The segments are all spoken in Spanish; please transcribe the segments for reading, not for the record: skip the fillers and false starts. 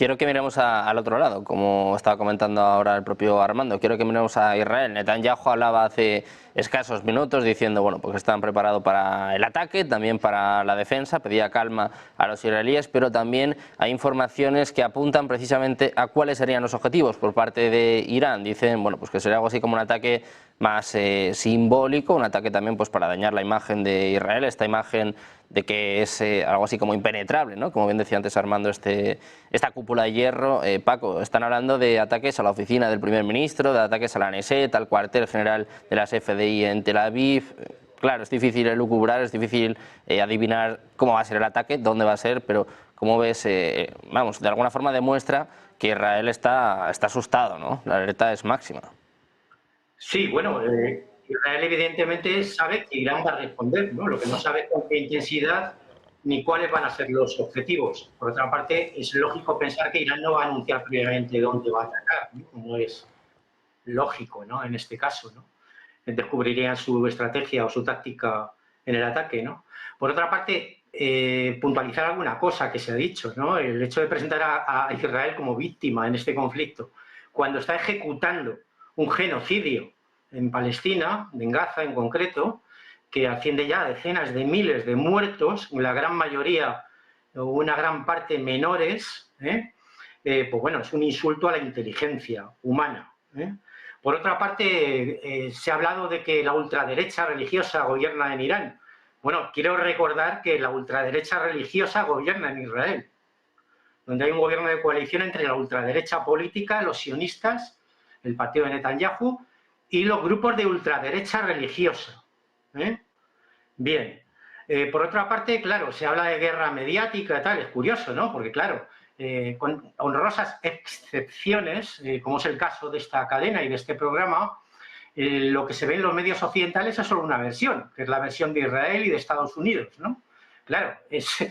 Quiero que miremos al otro lado, como estaba comentando ahora el propio Armando. Quiero que miremos a Israel. Netanyahu hablaba hace escasos minutos diciendo, bueno, pues están preparados para el ataque, también para la defensa, pedía calma a los israelíes, pero también hay informaciones que apuntan precisamente a cuáles serían los objetivos por parte de Irán. Dicen, bueno, pues que sería algo así como un ataque más simbólico, un ataque también pues para dañar la imagen de Israel, esta imagen de que es algo así como impenetrable, ¿no? Como bien decía antes Armando, esta cúpula de hierro. Paco, están hablando de ataques a la oficina del primer ministro, de ataques a la Knesset, al cuartel general de las FDI en Tel Aviv. Claro, es difícil elucubrar, es difícil adivinar cómo va a ser el ataque, dónde va a ser, pero como ves, vamos, de alguna forma demuestra que Israel está asustado, ¿no? La alerta es máxima. Sí, bueno, Israel evidentemente sabe que Irán va a responder, ¿no? Lo que no sabe es con qué intensidad ni cuáles van a ser los objetivos. Por otra parte, es lógico pensar que Irán no va a anunciar previamente dónde va a atacar, ¿no? Como es lógico, ¿no? En este caso, ¿no? Descubrirían su estrategia o su táctica en el ataque, ¿no? Por otra parte, puntualizar alguna cosa que se ha dicho, ¿no? El hecho de presentar a Israel como víctima en este conflicto, cuando está ejecutando un genocidio en Palestina, en Gaza en concreto, que asciende ya a decenas de miles de muertos, la gran mayoría o una gran parte menores, pues bueno, es un insulto a la inteligencia humana. Por otra parte, se ha hablado de que la ultraderecha religiosa gobierna en Irán. Bueno, quiero recordar que la ultraderecha religiosa gobierna en Israel, donde hay un gobierno de coalición entre la ultraderecha política, los sionistas, el partido de Netanyahu, y los grupos de ultraderecha religiosa. Bien. Por otra parte, claro, se habla de guerra mediática y tal, es curioso, ¿no? Porque, claro, con honrosas excepciones, como es el caso de esta cadena y de este programa, lo que se ve en los medios occidentales es solo una versión, que es la versión de Israel y de Estados Unidos, ¿no? Claro, es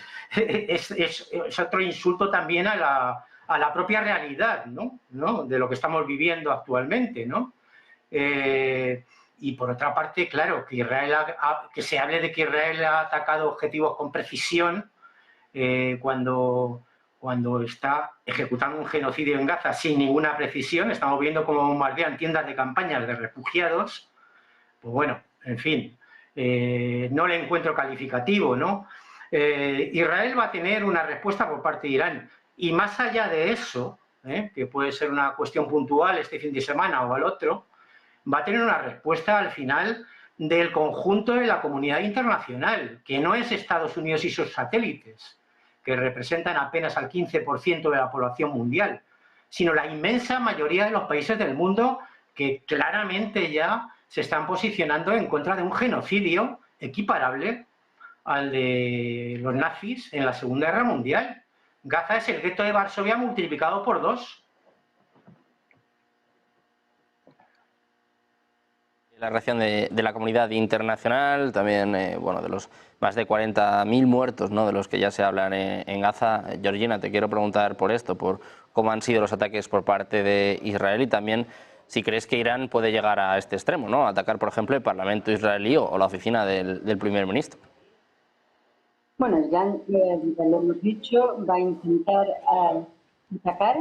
otro insulto también a la propia realidad, ¿no? De lo que estamos viviendo actualmente, ¿no? Y por otra parte, claro, que se hable de que Israel ha atacado objetivos con precisión cuando está ejecutando un genocidio en Gaza sin ninguna precisión. Estamos viendo cómo bombardean tiendas de campaña de refugiados. Pues bueno, en fin, no le encuentro calificativo, ¿no? Israel va a tener una respuesta por parte de Irán. Y más allá de eso, que puede ser una cuestión puntual este fin de semana o al otro, va a tener una respuesta al final del conjunto de la comunidad internacional, que no es Estados Unidos y sus satélites, que representan apenas al 15% de la población mundial, sino la inmensa mayoría de los países del mundo que claramente ya se están posicionando en contra de un genocidio equiparable al de los nazis en la Segunda Guerra Mundial. Gaza es el gueto de Varsovia multiplicado por 2. La reacción de la comunidad internacional, también bueno, de los más de 40.000 muertos, ¿no?, de los que ya se hablan en Gaza. Georgina, te quiero preguntar por esto, por cómo han sido los ataques por parte de Israel y también si crees que Irán puede llegar a este extremo, ¿no?, atacar, por ejemplo, el Parlamento israelí o la oficina del primer ministro. Bueno, Irán, ya lo hemos dicho, va a intentar atacar,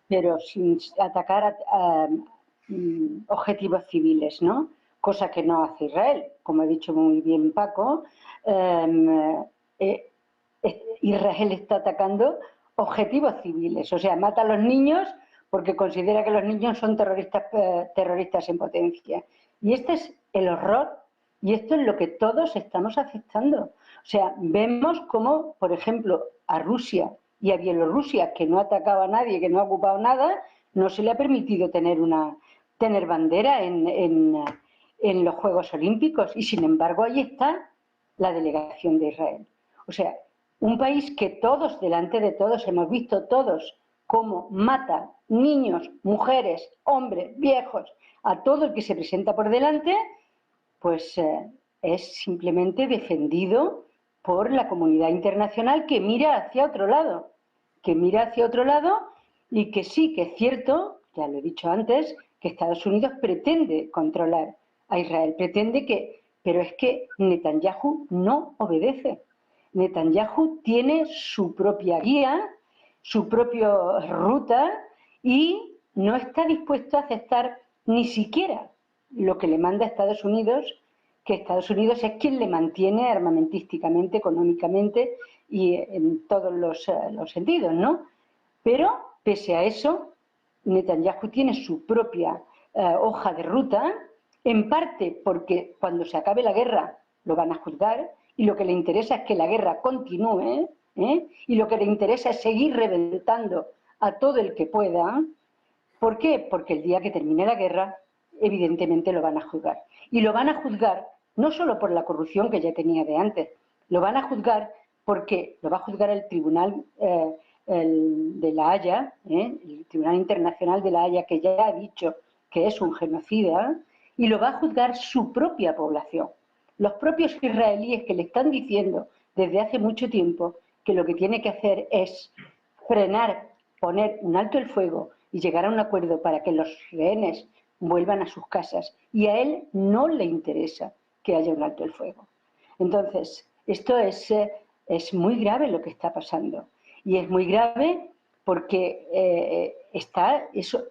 pero sin atacar objetivos civiles, ¿no? Cosa que no hace Israel. Como ha dicho muy bien Paco, Israel está atacando objetivos civiles, o sea, mata a los niños porque considera que los niños son terroristas en potencia. Y este es el horror y esto es lo que todos estamos aceptando. O sea, vemos cómo, por ejemplo, a Rusia y a Bielorrusia, que no ha atacado a nadie, que no ha ocupado nada, no se le ha permitido tener bandera en los Juegos Olímpicos y, sin embargo, ahí está la delegación de Israel. O sea, un país que todos, delante de todos, hemos visto todos cómo mata niños, mujeres, hombres, viejos, a todo el que se presenta por delante, pues es simplemente defendido por la comunidad internacional que mira hacia otro lado, y que sí, que es cierto, ya lo he dicho antes, que Estados Unidos pretende controlar a Israel, pero es que Netanyahu no obedece. Netanyahu tiene su propia guía su propia ruta y no está dispuesto a aceptar ni siquiera lo que le manda Estados Unidos, que Estados Unidos es quien le mantiene armamentísticamente, económicamente y en todos los sentidos, ¿no? Pero, pese a eso, Netanyahu tiene su propia hoja de ruta, en parte porque cuando se acabe la guerra lo van a juzgar y lo que le interesa es que la guerra continúe, y lo que le interesa es seguir reventando a todo el que pueda. ¿Por qué? Porque el día que termine la guerra, evidentemente lo van a juzgar. Y lo van a juzgar no solo por la corrupción que ya tenía de antes, lo van a juzgar porque lo va a juzgar el Tribunal de La Haya, el Tribunal Internacional de La Haya, que ya ha dicho que es un genocida, y lo va a juzgar su propia población. Los propios israelíes que le están diciendo desde hace mucho tiempo que lo que tiene que hacer es frenar, poner un alto el fuego y llegar a un acuerdo para que los rehenes vuelvan a sus casas. Y a él no le interesa que haya un alto el fuego. Entonces, esto es muy grave lo que está pasando. Y es muy grave porque está eso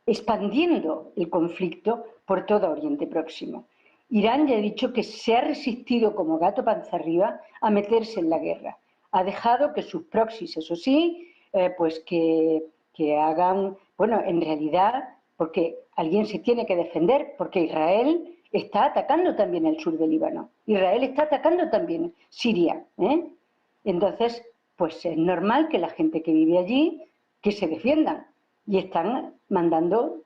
expandiendo el conflicto por todo Oriente Próximo. Irán ya ha dicho que se ha resistido como gato panza arriba a meterse en la guerra. Ha dejado que sus proxies, eso sí, pues que hagan, bueno, en realidad, porque alguien se tiene que defender, porque Israel está atacando también el sur del Líbano. Israel está atacando también Siria. Entonces, pues es normal que la gente que vive allí, que se defiendan. Y están mandando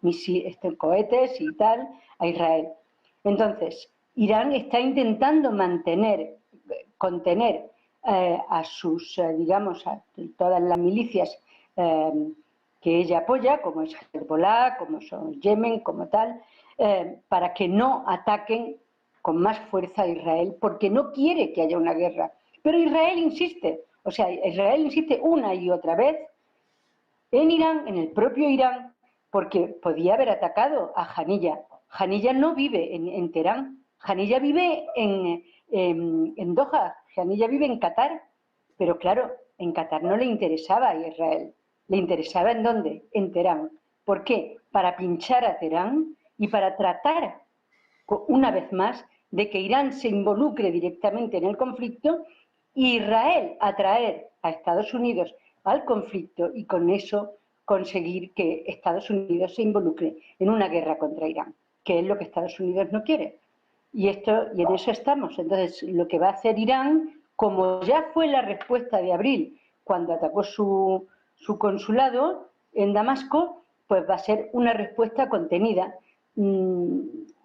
cohetes y tal a Israel. Entonces, Irán está intentando contener a sus, digamos, a todas las milicias que ella apoya, como es Hezbollah, como son Yemen, como tal, para que no ataquen con más fuerza a Israel, porque no quiere que haya una guerra. Pero Israel insiste, o sea, Israel insiste una y otra vez en Irán, en el propio Irán, porque podía haber atacado a Haniyeh. Haniyeh no vive en Teherán, Haniyeh vive en Doha, Haniyeh vive en Qatar, pero claro, en Qatar no le interesaba a Israel, le interesaba ¿en dónde? En Teherán. ¿Por qué? Para pinchar a Teherán y para tratar, una vez más, de que Irán se involucre directamente en el conflicto y Israel atraer a Estados Unidos al conflicto y con eso conseguir que Estados Unidos se involucre en una guerra contra Irán, que es lo que Estados Unidos no quiere. Y en eso estamos. Entonces, lo que va a hacer Irán, como ya fue la respuesta de abril, cuando atacó su consulado en Damasco, pues va a ser una respuesta contenida.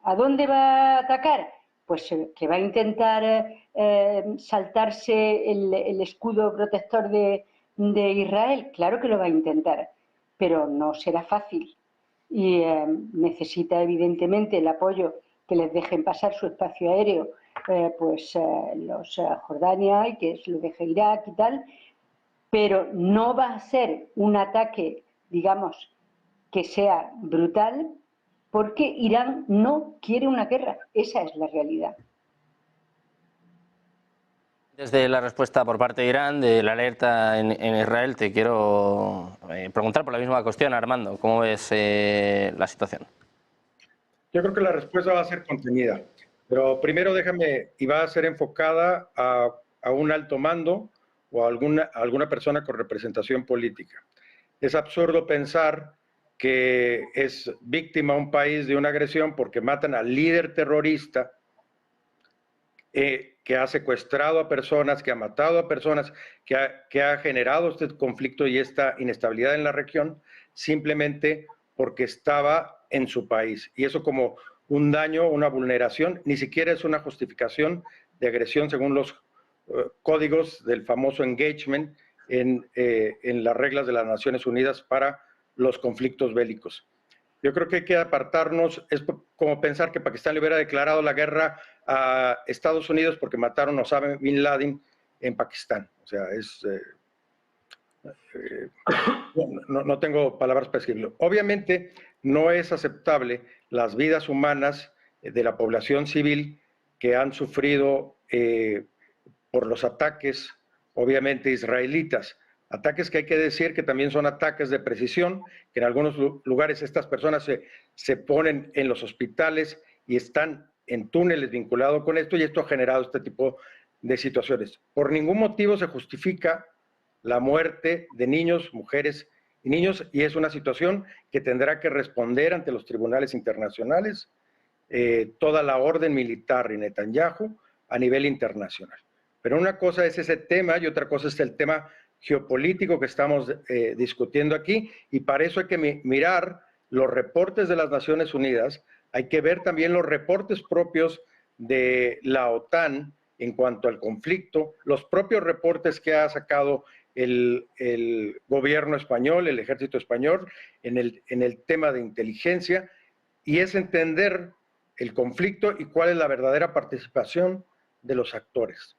¿A dónde va a atacar? Pues que va a intentar saltarse el escudo protector de Israel. Claro que lo va a intentar, pero no será fácil. Y necesita, evidentemente, el apoyo que les dejen pasar su espacio aéreo, los Jordania y que lo deje Irak y tal, pero no va a ser un ataque, digamos, que sea brutal, porque Irán no quiere una guerra. Esa es la realidad. Desde la respuesta por parte de Irán, de la alerta en Israel, te quiero preguntar por la misma cuestión, Armando. ¿Cómo ves la situación? Yo creo que la respuesta va a ser contenida, pero primero déjame, y va a ser enfocada a un alto mando o a alguna persona con representación política. Es absurdo pensar que es víctima un país de una agresión porque matan al líder terrorista que ha secuestrado a personas, que ha matado a personas, que ha generado este conflicto y esta inestabilidad en la región, simplemente porque estaba en su país. Y eso como un daño, una vulneración, ni siquiera es una justificación de agresión según los códigos del famoso engagement en las reglas de las Naciones Unidas para los conflictos bélicos. Yo creo que hay que apartarnos, es como pensar que Pakistán le hubiera declarado la guerra a Estados Unidos porque mataron a Osama Bin Laden en Pakistán. O sea, no tengo palabras para escribirlo. Obviamente no es aceptable las vidas humanas de la población civil que han sufrido por los ataques, obviamente israelitas, Ataques que hay que decir que también son ataques de precisión, que en algunos lugares estas personas se ponen en los hospitales y están en túneles vinculados con esto, y esto ha generado este tipo de situaciones. Por ningún motivo se justifica la muerte de niños, mujeres y niños, y es una situación que tendrá que responder ante los tribunales internacionales toda la orden militar de Netanyahu a nivel internacional. Pero una cosa es ese tema y otra cosa es el tema geopolítico que estamos discutiendo aquí, y para eso hay que mirar los reportes de las Naciones Unidas, hay que ver también los reportes propios de la OTAN en cuanto al conflicto, los propios reportes que ha sacado el gobierno español, el ejército español, en el tema de inteligencia, y es entender el conflicto y cuál es la verdadera participación de los actores.